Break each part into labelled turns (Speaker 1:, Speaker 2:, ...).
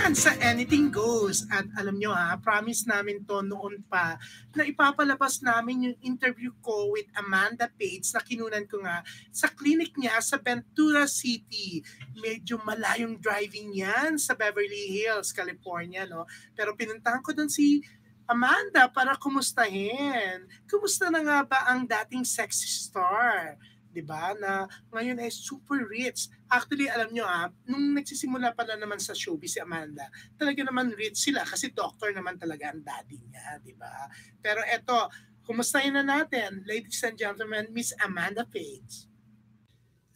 Speaker 1: yan sa Anything Goes. At alam nyo promise namin to noon pa na ipapalabas namin yung interview ko with Amanda Pates na kinunan ko nga sa clinic niya sa Ventura City. Medyo malayong driving yan sa Beverly Hills, California, no? Pero pinuntahan ko doon si Amanda para kumustahin. Kumusta na nga ba ang dating sexy star? Diba? Na ngayon ay super rich. Actually, alam nyo nung nagsisimula pa na naman sa showbiz si Amanda, talaga naman rich sila kasi doctor naman talaga ang daddy niya, diba? Pero eto, kumustahin na natin, ladies and gentlemen, Miss Amanda Pates.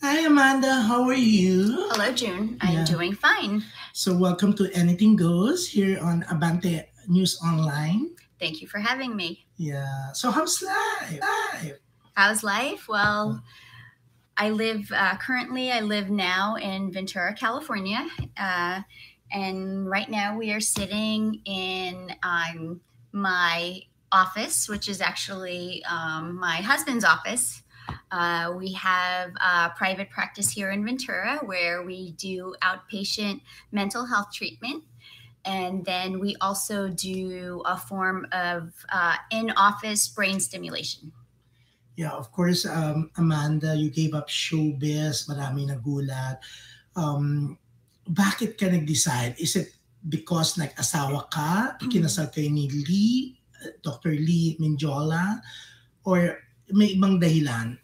Speaker 1: Hi Amanda, how are you?
Speaker 2: Hello June, I'm doing fine.
Speaker 1: So welcome to Anything Goes here on Abante News Online.
Speaker 2: Thank you for having me.
Speaker 1: Yeah, so how's life?
Speaker 2: How's life? Well, I live now in Ventura, California. And right now we are sitting in my office, which is actually my husband's office. We have a private practice here in Ventura where we do outpatient mental health treatment. And then we also do a form of in-office brain stimulation.
Speaker 1: Yeah, of course, Amanda, you gave up showbiz, marami nagulat. Bakit ka nag-decide? Is it because nag-asawa ka, kinasal kayo ni Lee, Dr. Lee Minjola, or may ibang dahilan?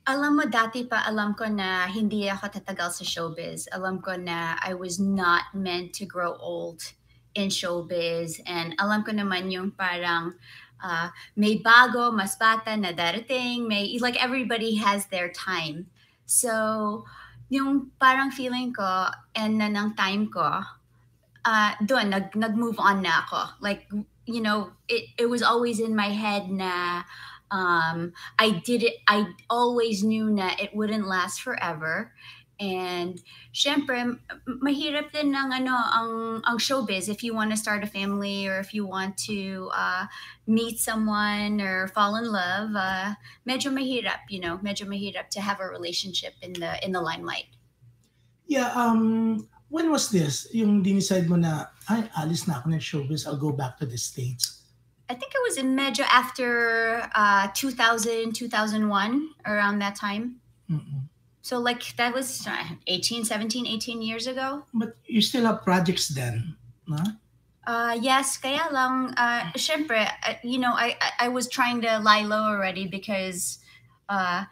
Speaker 2: Alam mo, dati pa alam ko na hindi ako tatagal sa showbiz. Alam ko na I was not meant to grow old in showbiz. And alam ko naman yung parang may bago, mas bata na darating, like everybody has their time. So, yung parang feeling ko, and na ng time ko, doon, nag-move on na ako. Like, you know, it was always in my head na I always knew na it wouldn't last forever. And syempre, mahirap din ng ang showbiz if you want to start a family or if you want to meet someone or fall in love. Medyo mahirap, medyo mahirap to have a relationship in the limelight.
Speaker 1: Yeah, when was this? Yung dinicide mo na, ay, alis na ako ng showbiz, I'll go back to the States.
Speaker 2: I think it was in medyo after 2000, 2001, around that time.
Speaker 1: Mm-mm.
Speaker 2: So like that was 17, 18 years ago.
Speaker 1: But you still have projects then, huh?
Speaker 2: Yes, kaya lang, syempre, I was trying to lie low already because, I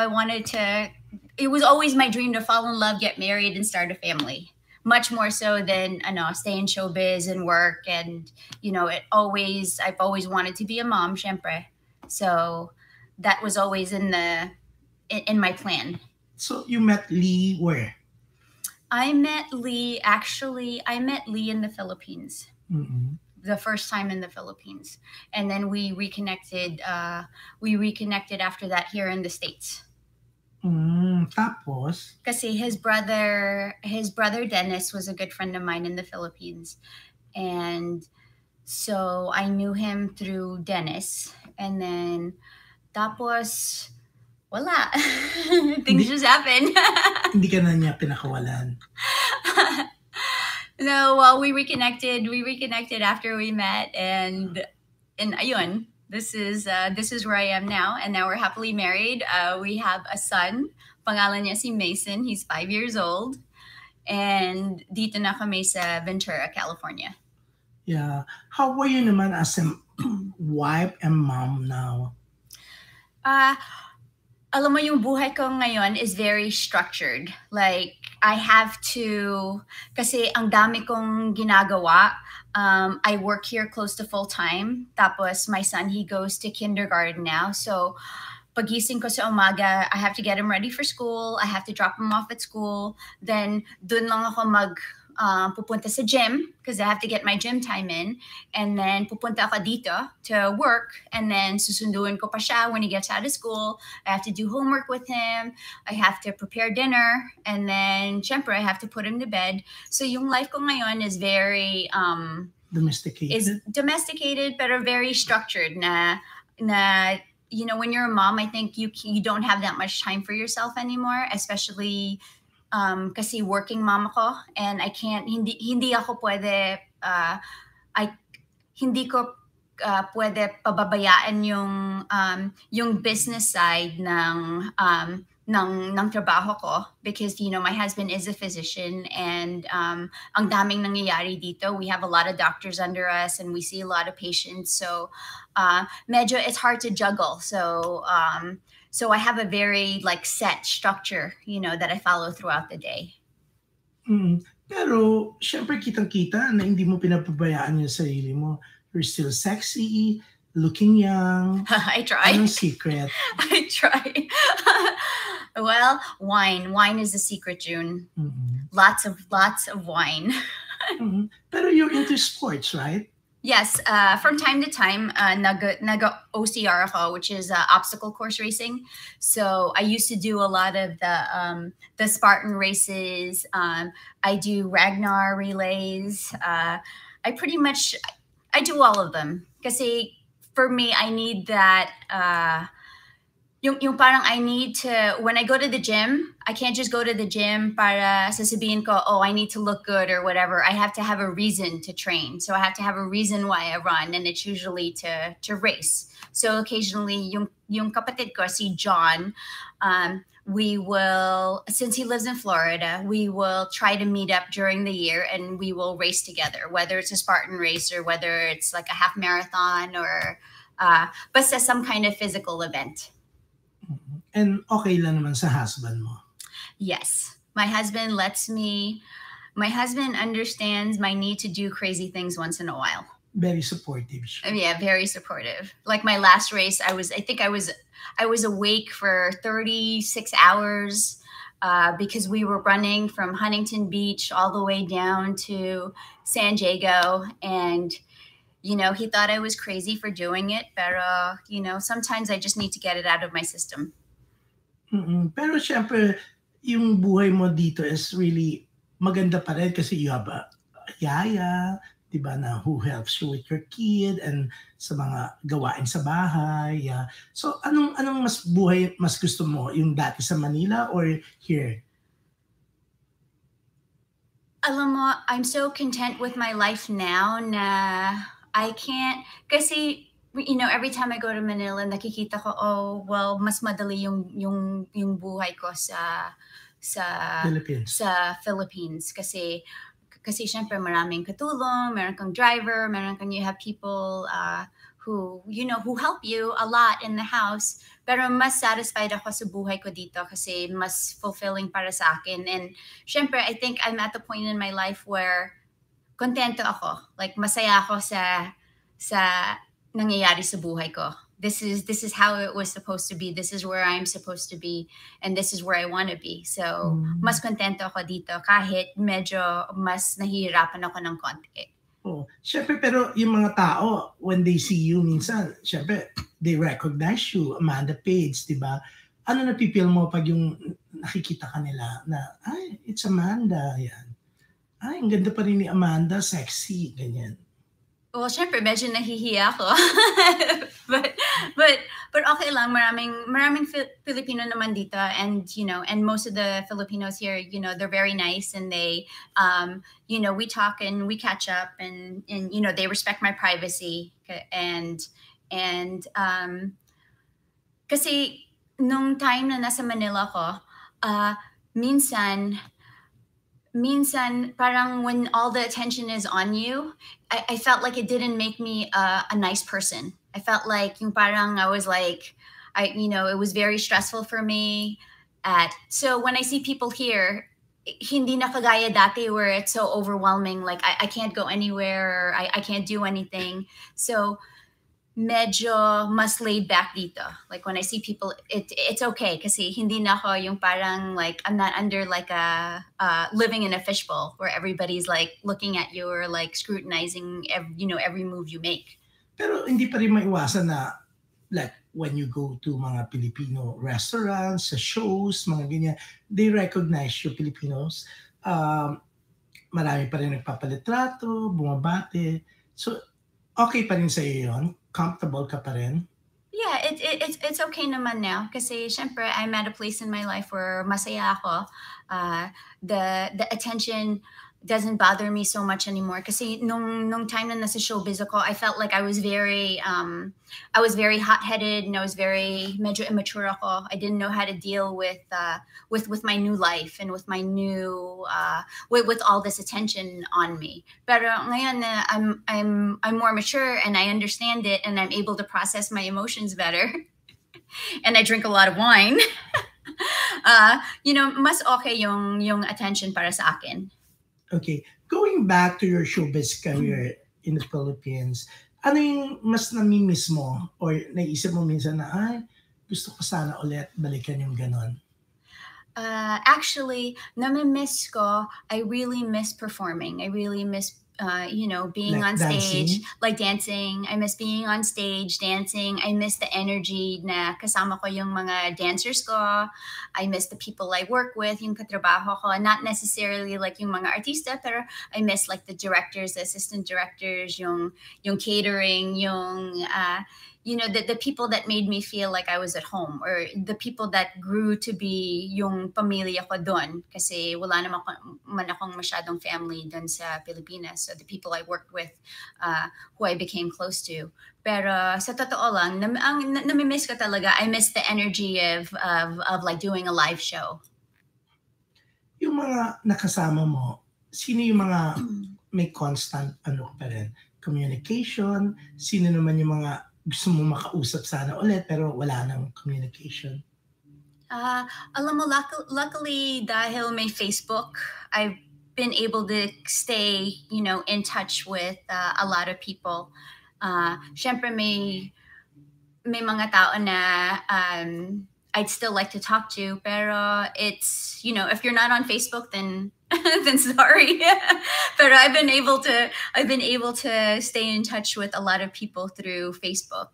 Speaker 2: wanted to, it was always my dream to fall in love, get married, and start a family. Much more so than, stay in showbiz and work. And, I've always wanted to be a mom, syempre. So that was always in my plan.
Speaker 1: So you met Lee where?
Speaker 2: I met Lee in the Philippines.
Speaker 1: Mm-hmm.
Speaker 2: The first time in the Philippines. And then we reconnected after that here in the States.
Speaker 1: Tapos?
Speaker 2: Kasi his brother Dennis was a good friend of mine in the Philippines. And so I knew him through Dennis. And then tapos wala. Things just happen.
Speaker 1: Hindi ka na niya pinakawalan.
Speaker 2: No, well, we reconnected after we met, and ayun, this is where I am now, and now we're happily married. We have a son, pangalan niya si Mason. He's 5 years old, and dito na kami sa Ventura, California.
Speaker 1: Yeah. How are you naman as a wife and mom now?
Speaker 2: Alam mo, yung buhay ko ngayon is very structured. Like, I have to, kasi ang dami kong ginagawa. I work here close to full time. Tapos my son, he goes to kindergarten now. So pagising ko sa umaga, I have to get him ready for school. I have to drop him off at school. Then dun lang ako pupunta sa gym because I have to get my gym time in. And then pupunta ako dito to work. And then susunduin ko pa siya when he gets out of school. I have to do homework with him. I have to prepare dinner. And then, syempre, I have to put him to bed. So yung life ko ngayon is very... domesticated, pero very structured na when you're a mom, I think you don't have that much time for yourself anymore, especially kasi working mom ako and I can't hindi ako pwede I hindi ko pwede pababayaan yung business side ng trabaho ko because my husband is a physician and ang daming nangyayari dito. We have a lot of doctors under us and we see a lot of patients, so medyo it's hard to juggle. So I have a very like set structure, that I follow throughout the day.
Speaker 3: Pero syempre kitang-kita na hindi mo pinapabayaan yung sarili mo. You're still sexy, looking young.
Speaker 2: I try.
Speaker 3: Anong secret?
Speaker 2: I try. Well, wine. Wine is the secret, June. Lots of wine.
Speaker 3: Pero you're into sports, right?
Speaker 2: Yes, from time to time, nag-OCR ako, which is obstacle course racing. So I used to do a lot of the Spartan races. I do Ragnar relays. I do all of them. Kasi for me, I need that. Yung parang I need to, when I go to the gym, I can't just go to the gym para sasabihin ko, oh, I need to look good or whatever. I have to have a reason to train. So I have to have a reason why I run, and it's usually to race. So occasionally, yung kapatid ko, si John, we will, since he lives in Florida, we will try to meet up during the year and we will race together, whether it's a Spartan race or whether it's like a half marathon or basta some kind of physical event.
Speaker 3: And okay lang naman sa husband mo?
Speaker 2: Yes. My husband understands my need to do crazy things once in a while.
Speaker 3: Very supportive.
Speaker 2: Yeah, very supportive. Like my last race, I was awake for 36 hours because we were running from Huntington Beach all the way down to San Diego, and he thought I was crazy for doing it, pero sometimes I just need to get it out of my system.
Speaker 3: Pero syempre, yung buhay mo dito is really maganda pa rin kasi you have a yaya, diba, na who helps you with your kid and sa mga gawain sa bahay. Yeah. So anong mas gusto mo? Yung dati sa Manila or here?
Speaker 2: Alam mo, I'm so content with my life now na I can't, kasi every time I go to Manila, nakikita ko, oh, well, mas madali yung buhay ko sa Philippines. Kasi syempre maraming katulong, meron kang driver, you have people who help you a lot in the house. Pero mas satisfied ako sa buhay ko dito kasi mas fulfilling para sa akin. And syempre, I think I'm at the point in my life where kontento ako. Like, masaya ako sa nangyayari sa buhay ko. This is how it was supposed to be. This is where I'm supposed to be. And this is where I want to be. So, mas kontento ako dito kahit medyo mas nahihirapan ako ng konti.
Speaker 3: Oh, syempre, pero yung mga tao, when they see you minsan, syempre, they recognize you, Amanda Page, di ba? Ano napipil mo pag yung nakikita ka nila na, ay, it's Amanda, yan. Ay, ang ganda pa rin ni Amanda, sexy, ganyan.
Speaker 2: Well, syempre, medyo nahihiya ako. but okay lang. Maraming Filipino naman dito, and and most of the Filipinos here, they're very nice, and they, we talk and we catch up, and they respect my privacy, and kasi nung time na nasa Manila ko, minsan parang when all the attention is on you, I felt like it didn't make me a nice person. I felt like yung parang I was like, it was very stressful for me. So when I see people here, hindi na kagaya dati where it's so overwhelming, like I can't go anywhere, or I can't do anything. So medyo mas laid back dito. Like when I see people, it's okay kasi hindi na ako yung parang like I'm not under like a living in a fishbowl where everybody's like looking at you or like scrutinizing every move you make.
Speaker 3: Pero hindi pa rin maiwasan na like when you go to mga Filipino restaurants, sa shows, mga ganyan, they recognize you Filipinos. Marami pa rin nagpapalitrato, bumabate. So okay pa rin sa iyo yun? Comfortable ka pa rin?
Speaker 2: Yeah, it's okay naman now. Kasi syempre, I'm at a place in my life where masaya ako. The attention doesn't bother me so much anymore. Kasi nung time na nasa showbiz ako, I felt like I was very hot-headed and I was very medyo immature ako. I didn't know how to deal with my new life and with my new with all this attention on me. Pero ngayon na I'm more mature and I understand it and I'm able to process my emotions better. And I drink a lot of wine. Mas okay yung attention para sa akin.
Speaker 3: Okay. Going back to your showbiz career in the Philippines, ano yung mas namimiss mo or naisip mo minsan na, ay, gusto ko sana ulit balikan yung ganon?
Speaker 2: Actually, namimiss ko, I really miss performing. I really miss being
Speaker 3: Like
Speaker 2: on stage,
Speaker 3: dancing?
Speaker 2: like dancing. I miss being on stage, dancing. I miss the energy na kasama ko yung mga dancers ko. I miss the people I work with, yung katrabaho ko. Not necessarily like yung mga artista, pero I miss like the directors, the assistant directors, yung catering, yung the people that made me feel like I was at home, or the people that grew to be yung pamilya ko doon. Kasi wala naman akong masyadong family doon sa Pilipinas. So the people I worked with, who I became close to. Pero sa totoo lang, namimiss ko talaga. I miss the energy of like doing a live show.
Speaker 3: Yung mga nakasama mo, sino yung mga may constant pa rin? Communication? Sino naman yung mga gusto mo makausap sana ulit pero wala nang communication?
Speaker 2: Alam mo, luckily dahil may Facebook, I've been able to stay, in touch with a lot of people. Syempre may mga tao na I'd still like to talk to, pero it's, if you're not on Facebook, then then sorry. Pero I've been able to stay in touch with a lot of people through Facebook.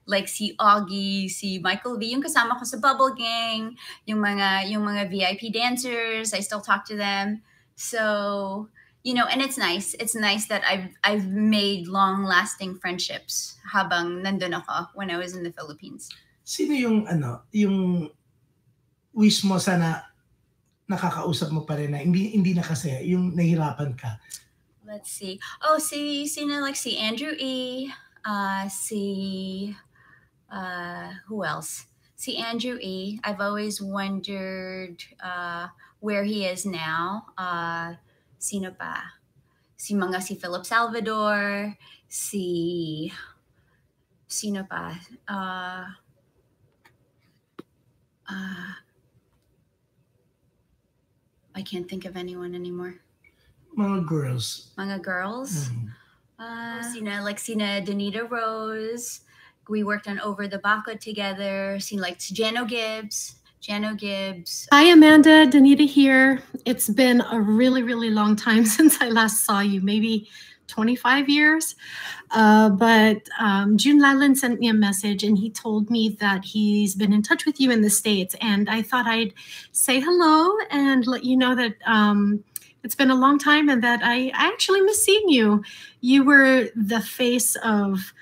Speaker 2: Like si Augie, si Michael V, yung kasama ko sa Bubble Gang, yung mga VIP dancers, I still talk to them. So, and it's nice. It's nice that I've made long-lasting friendships habang nandun ako when I was in the Philippines.
Speaker 3: Sino yung wish mo sana nakakausap mo pa rin na hindi nakasaya, yung nahirapan ka?
Speaker 2: Let's see. Sino like si Andrew E, who else? Si Andrew E. I've always wondered where he is now. Sino pa? Si Philip Salvador, sino pa? I can't think of anyone anymore.
Speaker 3: Mga girls.
Speaker 2: Sina Donita Rose. We worked on Over the Baka together. Like Jano Gibbs.
Speaker 4: Hi, Amanda. Donita here. It's been a really, really long time since I last saw you. Maybe 25 years. But Jun Lalin sent me a message and he told me that he's been in touch with you in the States. And I thought I'd say hello and let you know that it's been a long time and that I actually miss seeing you. You were the face of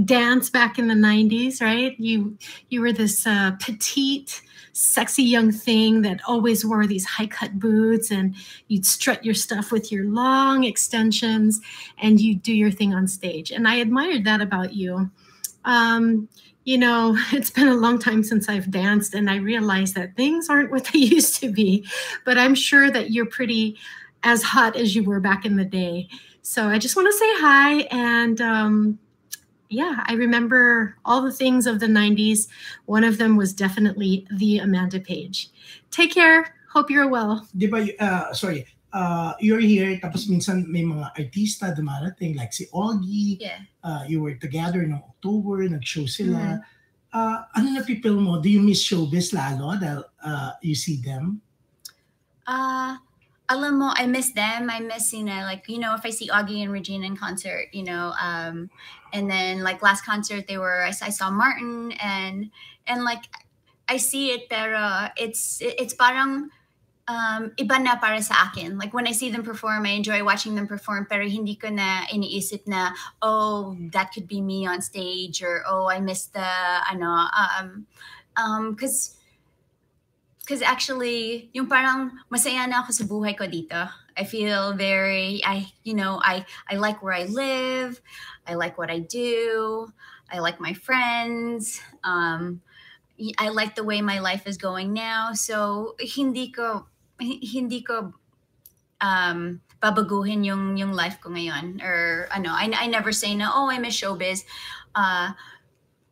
Speaker 4: dance back in the 90s, right? You were this petite, sexy young thing that always wore these high-cut boots, and you'd strut your stuff with your long extensions and you'd do your thing on stage. And I admired that about you. It's been a long time since I've danced and I realized that things aren't what they used to be, but I'm sure that you're pretty as hot as you were back in the day. So I just want to say hi. And I remember all the things of the 90s. One of them was definitely the Amanda Page. Take care. Hope you're well.
Speaker 3: Di ba, you're here, tapos minsan may mga artista dumarating, like si Augie.
Speaker 2: Yeah.
Speaker 3: You were together in October, nag-show sila. Ano napipil mo? Do you miss showbiz lalo dahil you see them?
Speaker 2: Alam mo, I miss them. I miss, if I see Augie and Regina in concert, and then like last concert I saw Martin and like I see it, pero it's parang iba na para sa akin. Like when I see them perform, I enjoy watching them perform, pero hindi ko na iniisip na, oh, that could be me on stage, or oh, I missed the, because actually, yung parang masaya na ako sa buhay ko dito. I feel I like where I live, I like what I do, I like my friends, I like the way my life is going now. So hindi ko babaguhin yung life ko ngayon, or I never say na, oh, I miss showbiz.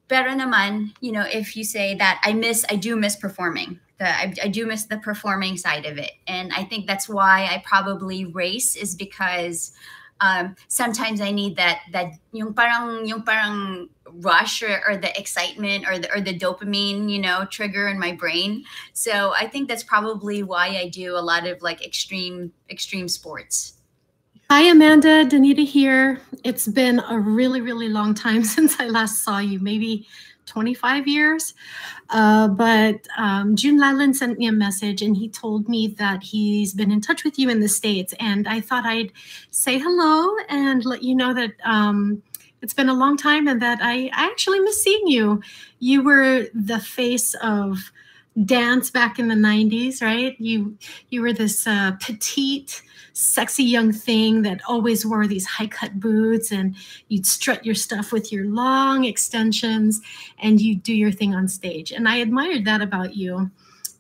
Speaker 2: Pero naman, if you say that, I do miss performing. I do miss the performing side of it, and I think that's why I probably race, is because sometimes I need that yung parang rush, or the excitement, or the dopamine, trigger in my brain. So I think that's probably why I do a lot of like extreme sports.
Speaker 4: Hi, Amanda. Danita here. It's been a really, really long time since I last saw you, maybe 25 years. But Jun Lalin sent me a message, and he told me that he's been in touch with you in the States. And I thought I'd say hello and let you know that it's been a long time, and that I actually miss seeing you. You were the face of dance back in the 90s, right? You were this petite, sexy young thing that always wore these high-cut boots, and you'd strut your stuff with your long extensions, and you'd do your thing on stage. And I admired that about you.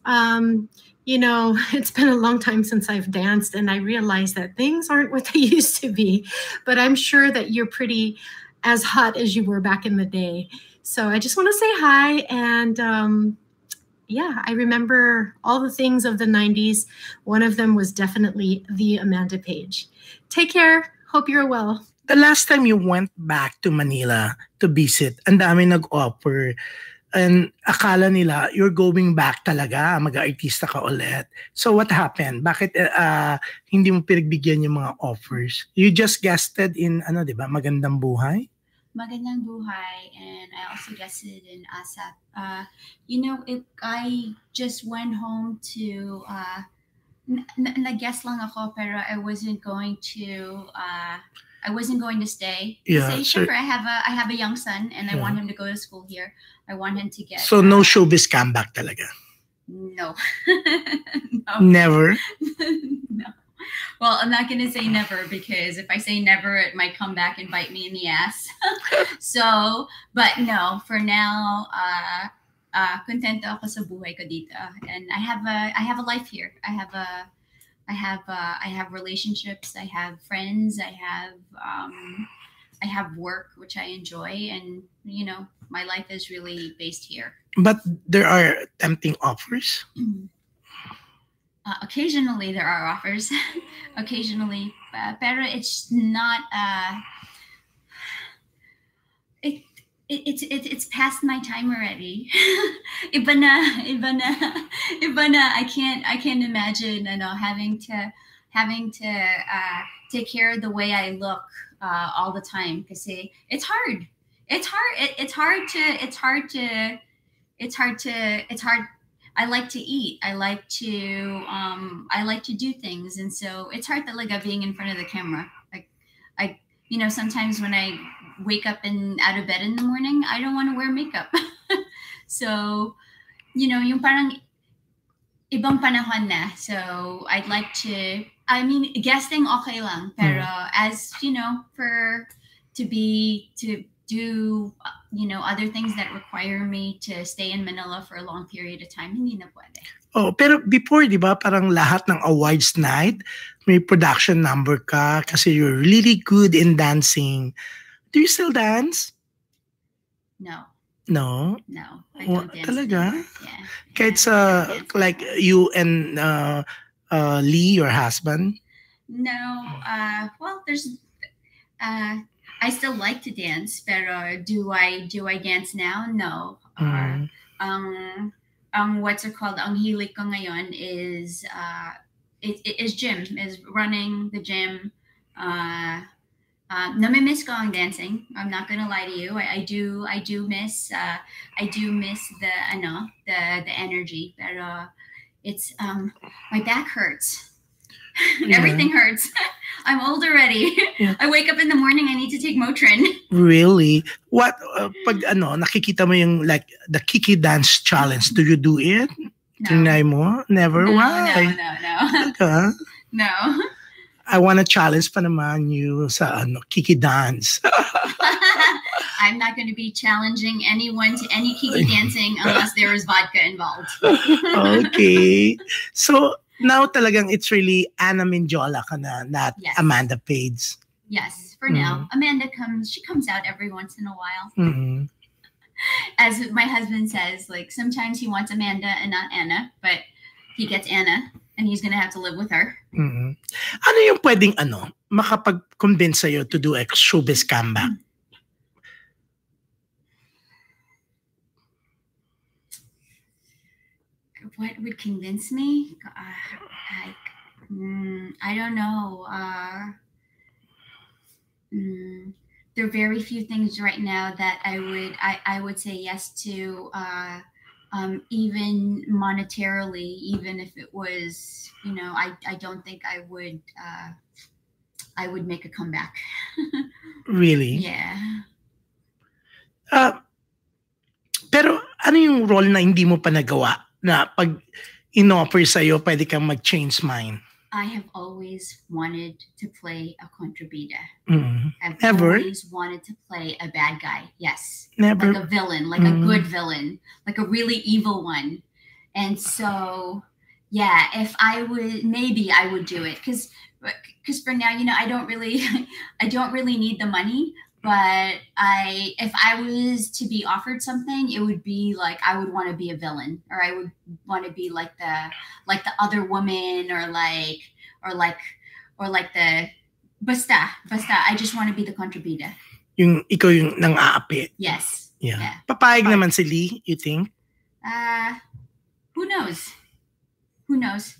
Speaker 4: It's been a long time since I've danced, and I realized that things aren't what they used to be, but I'm sure that you're pretty as hot as you were back in the day. So I just want to say hi, and yeah, I remember all the things of the 90s. One of them was definitely the Amanda Page. Take care. Hope you're well.
Speaker 3: The last time you went back to Manila to visit, ang dami nag-offer. And akala nila, you're going back talaga, mag-artista ka ulit. So what happened? Bakit hindi mo pinagbigyan yung mga offers? You just guested in, di ba, Magandang Buhay?
Speaker 2: Magandang Buhay, and I also guested in ASAP. I just went home to, nag-guest lang ako, pero I wasn't going to stay.
Speaker 3: Yeah,
Speaker 2: Sure, I have a young son, and I want him to go to school here. I want him to get.
Speaker 3: So no showbiz comeback talaga?
Speaker 2: No.
Speaker 3: No. Never?
Speaker 2: No. Well, I'm not going to say never, because if I say never, it might come back and bite me in the ass. So, but no, for now, contento ako sa buhay ko dito, and I have a life here. I have relationships. I have friends. I have work, which I enjoy, and my life is really based here.
Speaker 3: But there are tempting offers.
Speaker 2: Occasionally there are offers. Occasionally, pero it's not. It's past my time already. Iba na. I can't imagine, having to take care of the way I look all the time, because it's hard. It's hard. I like to eat. I like to do things, and so it's hard talaga being in front of the camera. Like sometimes when I wake up and out of bed in the morning, I don't want to wear makeup. So, yung parang ibang panahon na. So I'd like to. I mean, guesting okay lang, pero as to do other things that require me to stay in Manila for a long period of time, hindi na pwede.
Speaker 3: Oh, pero before, di ba, parang lahat ng awards night, may production number ka kasi you're really good in dancing. Do you still dance?
Speaker 2: No.
Speaker 3: No?
Speaker 2: No, I don't dance
Speaker 3: talaga?
Speaker 2: anymore. Yeah.
Speaker 3: Kaya it's like you and Lee, your husband?
Speaker 2: No. Well, there's. I still like to dance, pero do I dance now? No. What's it called? Ang hilig ko ngayon is gym, is running the gym. Namimiss ko ang dancing. I'm not gonna lie to you. I do miss the energy. Pero It's my back hurts. Everything hurts. I'm old already.
Speaker 3: Yeah.
Speaker 2: I wake up in the morning, I need to take Motrin.
Speaker 3: Really? What pag nakikita mo yung like the Kiki dance challenge, do you do it?
Speaker 2: No.
Speaker 3: Tinry mo? Never?
Speaker 2: No,
Speaker 3: Why?
Speaker 2: no.
Speaker 3: Talaga?
Speaker 2: No.
Speaker 3: I want to challenge pa naman you sa Kiki dance.
Speaker 2: I'm not going to be challenging anyone to any Kiki dancing unless there is vodka involved.
Speaker 3: Okay. So, now talagang it's really Anna Minjola ka na, not
Speaker 2: Yes.
Speaker 3: Amanda Page.
Speaker 2: Yes, for now. Amanda comes out every once in a while.
Speaker 3: Mm-hmm.
Speaker 2: As my husband says, like sometimes he wants Amanda and not Anna, but he gets Anna and he's going to have to live with her.
Speaker 3: Mm-hmm. Ano yung pwedeng makapag-convince sa'yo to do a showbiz comeback?
Speaker 2: What would convince me? I don't know. There are very few things right now that I would say yes to, even monetarily, even if it was, I don't think I would make a comeback.
Speaker 3: Really?
Speaker 2: Yeah.
Speaker 3: Pero ano yung role na hindi mo pa nagawa na pag in-offer sa'yo, pwede kang mag-change mind?
Speaker 2: I have always wanted to play a contrabida.
Speaker 3: Mm-hmm.
Speaker 2: I've
Speaker 3: Never?
Speaker 2: always wanted to play a bad guy. Yes.
Speaker 3: Never?
Speaker 2: Like a villain, like a good villain, like a really evil one. And so, yeah, if I would, maybe I would do it. Because for now, I don't really need the money. But if I was to be offered something, it would be like I would want to be a villain, or I would want to be like the other woman, or like the basta. I just want to be the contrabida.
Speaker 3: Yung ikaw yung nang-aapi.
Speaker 2: Yes.
Speaker 3: Yeah.
Speaker 2: Yeah.
Speaker 3: Papayag naman si Lee, you think?
Speaker 2: Who knows?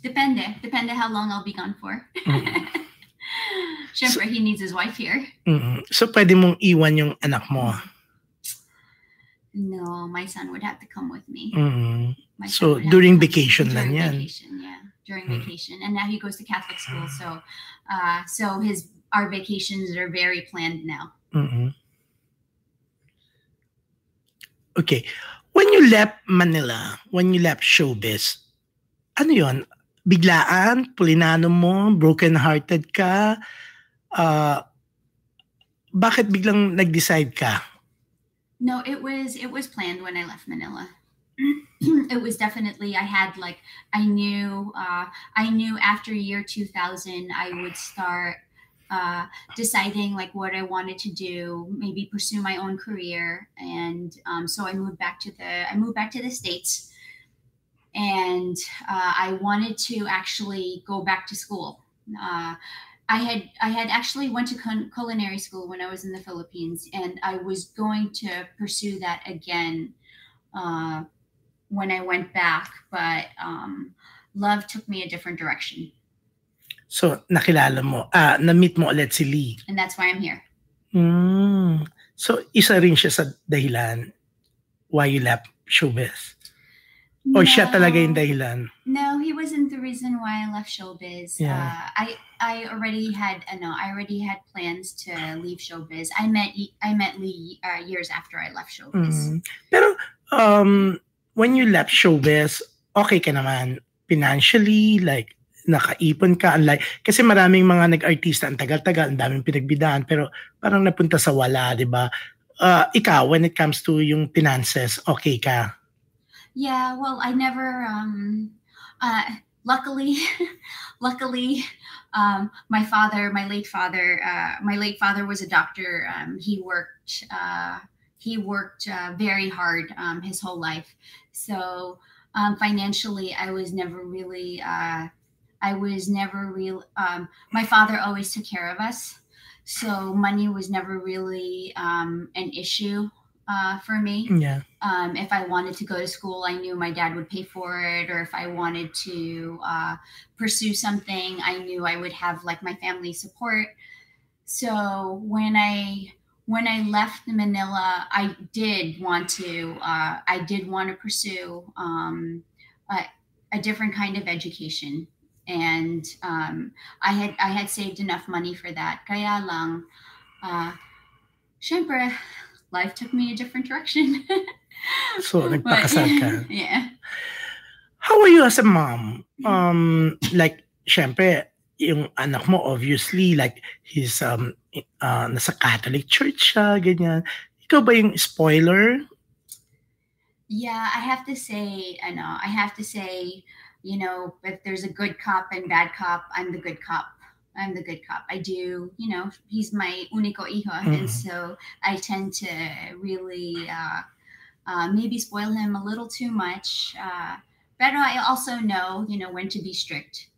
Speaker 2: Depende how long I'll be gone for. Siyempre, he needs his wife here.
Speaker 3: Mm-hmm. So, pwede mong iwan yung anak mo?
Speaker 2: No, my son would have to come with me.
Speaker 3: Mm-hmm. So, during vacation lang yan?
Speaker 2: During vacation. And now he goes to Catholic school, so our vacations are very planned now.
Speaker 3: Mm-hmm. Okay. When you left Manila, when you left showbiz, ano yun? Biglaan, pulinano mo, broken-hearted ka, bakit biglang nag-decide ka?
Speaker 2: No, it was planned when I left Manila. It was definitely, I knew after year 2000 I would start deciding like what I wanted to do, maybe pursue my own career, and so I moved back to the States. And I wanted to actually go back to school. I had actually went to culinary school when I was in the Philippines, and I was going to pursue that again when I went back, but love took me a different direction.
Speaker 3: So, nakilala mo, na-meet mo ulit si Lee.
Speaker 2: And that's why I'm here.
Speaker 3: So, isa rin siya sa dahilan why you left showbiz? Or siya talaga yung dahilan?
Speaker 2: No, he wasn't the reason why I left showbiz.
Speaker 3: Yeah.
Speaker 2: I already had plans to leave showbiz. I met Lee years after I left showbiz.
Speaker 3: Pero when you left showbiz, okay ka naman financially, like nakaipon ka, unlike kasi maraming mga nag-artista ang tagal-tagal, ang daming pinagbidaan, pero parang napunta sa wala, 'di ba? Ikaw, when it comes to yung finances, okay ka?
Speaker 2: Yeah, well, I never, luckily, my late father was a doctor. He worked very hard, his whole life. So, financially, I was never really, my father always took care of us. So money was never really, an issue. For me.
Speaker 3: Yeah.
Speaker 2: If I wanted to go to school, I knew my dad would pay for it, or if I wanted to pursue something, I knew I would have like my family support. So when I left Manila, I did want to pursue a different kind of education. And I had saved enough money for that. Kaya lang, syempre, life took me a different direction.
Speaker 3: So,
Speaker 2: But
Speaker 3: nagpakasal ka.
Speaker 2: yeah.
Speaker 3: How are you as a mom? Like, syempre, yung anak mo, obviously, like, he's nasa Catholic church siya, ganyan. Ikaw ba yung spoiler?
Speaker 2: Yeah, I have to say, if there's a good cop and bad cop, I'm the good cop. I'm the good cop. I do, he's my único hijo. And so I tend to really maybe spoil him a little too much. But I also know, when to be strict.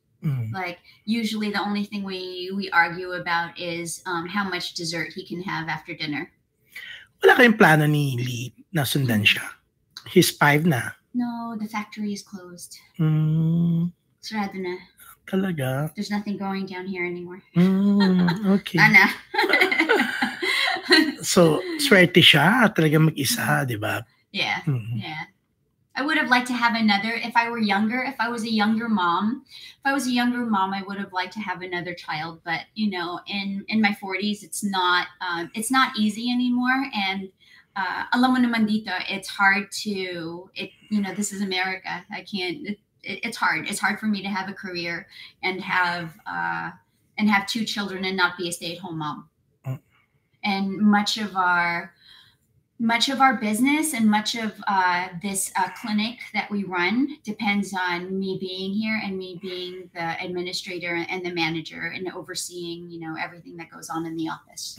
Speaker 2: Like, usually the only thing we argue about is how much dessert he can have after dinner.
Speaker 3: Wala kayong plano ni Lee na sundan siya? He's 5 na.
Speaker 2: No, the factory is closed. Sarado na.
Speaker 3: Talaga?
Speaker 2: There's nothing going down here anymore.
Speaker 3: Okay.
Speaker 2: Ana.
Speaker 3: So, swerte siya. Talaga mag-isa, di ba?
Speaker 2: Yeah, yeah. I would have liked to have another, if I were younger, if I was a younger mom, I would have liked to have another child. But, in my 40s, it's not easy anymore. And alam mo naman dito, it's hard to, this is America. I can't, it's hard. It's hard for me to have a career and have 2 children and not be a stay-at-home mom. And much of our business and much of this clinic that we run depends on me being here and me being the administrator and the manager and overseeing, everything that goes on in the office.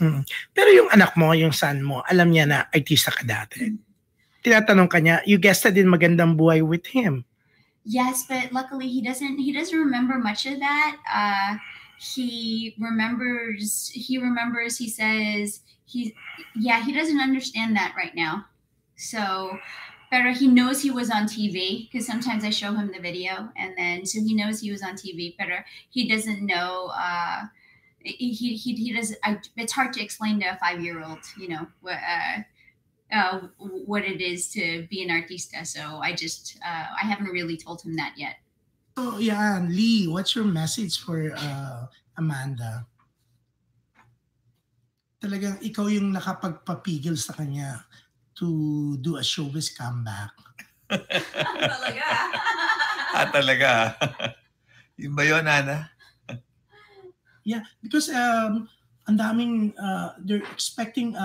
Speaker 3: Pero yung anak mo, yung son mo, alam niya na artista ka dati. Tinatanong ka niya, you guessed din magandang buhay with him.
Speaker 2: Yes, but luckily he doesn't remember much of that. He remembers, he says, he doesn't understand that right now. So, but he knows he was on TV because sometimes I show him the video, and then so he knows he was on TV. But he doesn't know. He doesn't. It's hard to explain to a 5-year-old, what it is to be an artista. So I haven't really told him that yet.
Speaker 3: So yeah, Lee, what's your message for Amanda? Talagang ikaw yung nakapagpapigil sa kanya to do a showbiz comeback.
Speaker 2: Talaga.
Speaker 5: Talaga. Yun ba yun, Ana?
Speaker 3: Yeah, because ang daming, they're expecting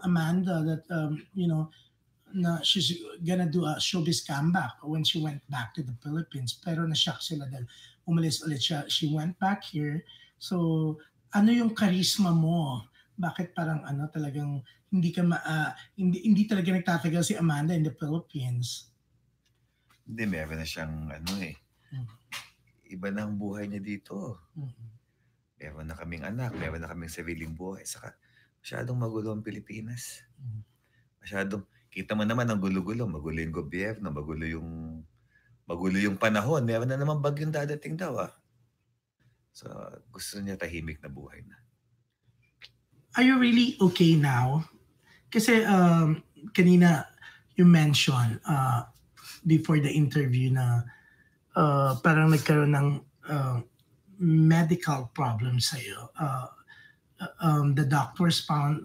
Speaker 3: Amanda that, na she's gonna do a showbiz comeback when she went back to the Philippines. Pero na-shock sila dahil umalis ulit siya. She went back here. So, ano yung charisma mo? Bakit parang talagang hindi talaga nagtatagal si Amanda in the Philippines?
Speaker 5: Hindi, meron na siyang iba na ang buhay niya dito. Meron na kaming anak, meron na kaming sariling buhay. Saka masyadong magulo ang Pilipinas. Kita mo naman ang gulo-gulo. Magulo yung gobyerno, magulo yung panahon. Meron na naman bagyong dadating daw. So, gusto niya tahimik na buhay na.
Speaker 3: Are you really okay now? Kasi kanina you mentioned before the interview na parang nagkaroon ng medical problems sa'yo. The doctors found,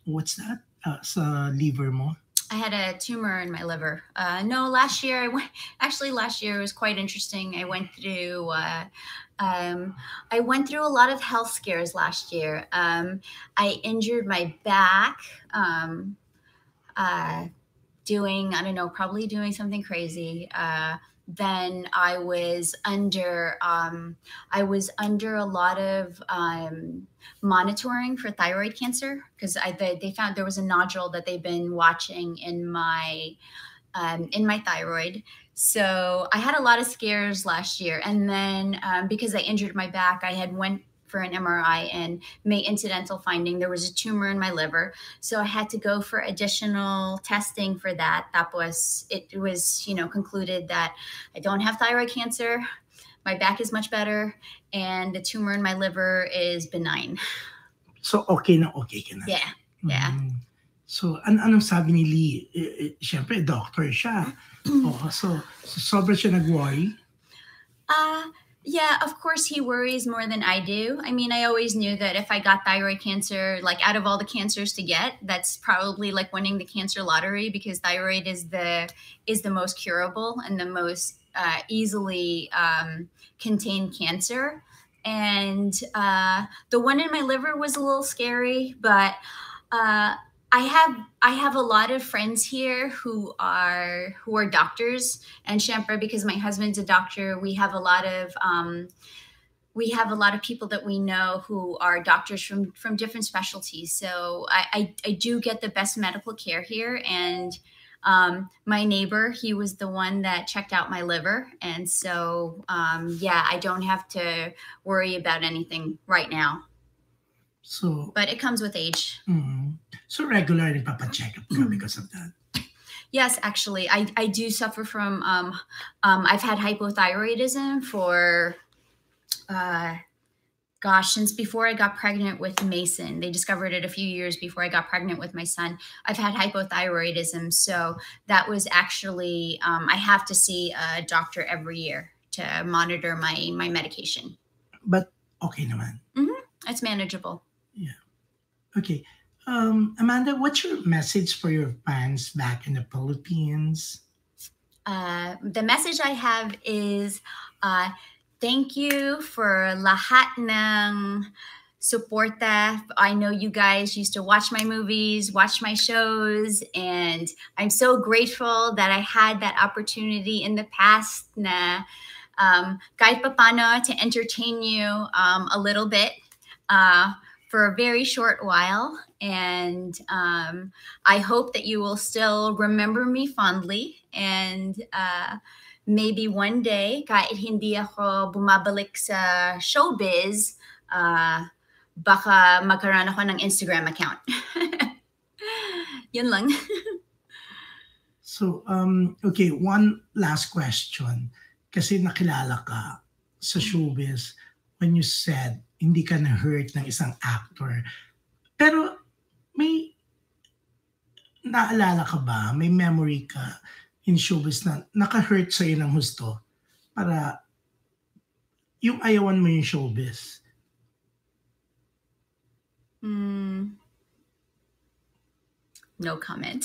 Speaker 3: what's that? Sa liver mo?
Speaker 2: I had a tumor in my liver. No, last year it was quite interesting. I went through a lot of health scares last year. I injured my back probably doing something crazy. Then I was under a lot of monitoring for thyroid cancer because they found there was a nodule that they've been watching in my thyroid. So I had a lot of scares last year, and then because I injured my back, I had went for an MRI and made incidental finding there was a tumor in my liver. So I had to go for additional testing for that. It was concluded that I don't have thyroid cancer. My back is much better, and the tumor in my liver is benign.
Speaker 3: So okay na okay ka na.
Speaker 2: Yeah.
Speaker 3: So, anong sabi ni Lee? Siyempre, doctor siya. So sobra siya nag-worry?
Speaker 2: Yeah, of course he worries more than I do. I mean, I always knew that if I got thyroid cancer, like out of all the cancers to get, that's probably like winning the cancer lottery, because thyroid is the most curable and the most easily contained cancer. And the one in my liver was a little scary, but I have a lot of friends here who are doctors, and syempre, because my husband's a doctor, we have a lot of people that we know who are doctors from different specialties. So I do get the best medical care here. And my neighbor, he was the one that checked out my liver, and so yeah, I don't have to worry about anything right now.
Speaker 3: So,
Speaker 2: but it comes with age.
Speaker 3: So regularly papa-check up ka because of that?
Speaker 2: Yes, actually, I do suffer from, I've had hypothyroidism for, since before I got pregnant with Mason. They discovered it a few years before I got pregnant with my son. I've had hypothyroidism, so that was actually, I have to see a doctor every year to monitor my medication.
Speaker 3: But okay naman?
Speaker 2: It's manageable.
Speaker 3: Yeah. Okay. Amanda, what's your message for your fans back in the Philippines?
Speaker 2: The message I have is thank you for lahat ng suporta. I know you guys used to watch my movies, watch my shows, and I'm so grateful that I had that opportunity in the past na kahit papano to entertain you a little bit. For a very short while, and I hope that you will still remember me fondly, and maybe one day, kahit hindi ako bumabalik sa showbiz, baka magkaroon ako ng Instagram account. Yun lang.
Speaker 3: So, okay, one last question. Kasi nakilala ka sa showbiz when you said hindi ka na-hurt ng isang actor. Pero may naalala ka ba, may memory ka in showbiz na naka-hurt sa'yo ng husto para yung ayawan mo yung showbiz?
Speaker 2: No comment.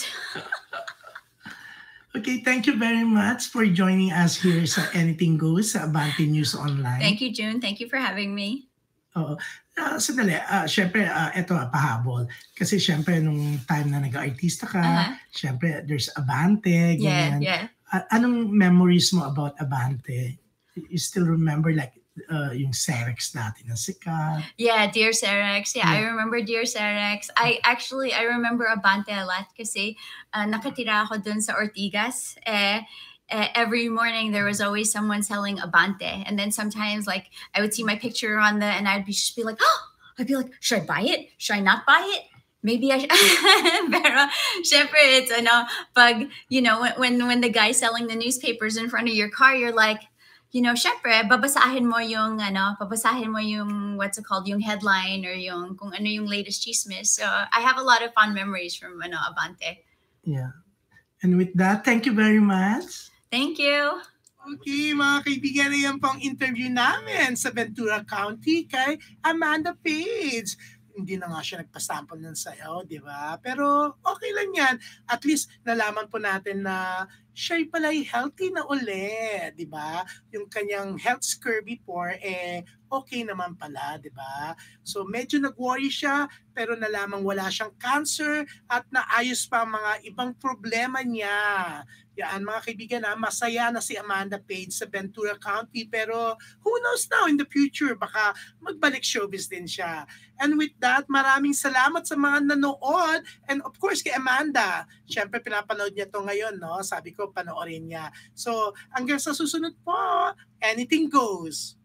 Speaker 3: Okay, thank you very much for joining us here sa Anything Goes sa Abante News Online.
Speaker 2: Thank you, June. Thank you for having me.
Speaker 3: Oo. Sandali, syempre, ito, pahabol. Kasi syempre, nung time na nag-artista ka, syempre, there's Abante, ganyan.
Speaker 2: Yeah.
Speaker 3: Anong memories mo about Abante? You still remember like yung Cerex dati na sikat?
Speaker 2: Yeah, Dear Cerex. Yeah, I remember Dear Cerex. I remember Abante a lot kasi nakatira ako dun sa Ortigas. Every morning there was always someone selling Abante, and then sometimes like I would see my picture on and I'd just be like, should I buy it? Should I not buy it? Maybe I should. Pero syempre it's pag when the guy selling the newspapers in front of your car, you're like, syempre babasahin mo yung what's it called, yung headline or yung kung ano yung latest chismis. So I have a lot of fond memories from Abante.
Speaker 3: Yeah. And with that, thank you very much.
Speaker 2: Thank you.
Speaker 1: Okay, mga kaibigan, na yan pong interview namin sa Ventura County kay Amanda Page. Hindi na nga siya nagpasample ng sayo, di ba? Pero okay lang yan. At least nalaman po natin na siya'y pala'y healthy na ulit, di ba? Yung kanyang health score before, okay naman pala, di ba? So medyo nag-worry siya, pero nalamang wala siyang cancer at naayos pa ang mga ibang problema niya. Yan, mga kaibigan, masaya na si Amanda Page sa Ventura County, pero who knows now in the future, baka magbalik showbiz din siya. And with that, maraming salamat sa mga nanood, and of course kay Amanda. Siyempre pinapanood niya to ngayon, no? Sabi ko, panoorin niya. So hanggang sa susunod po, Anything Goes.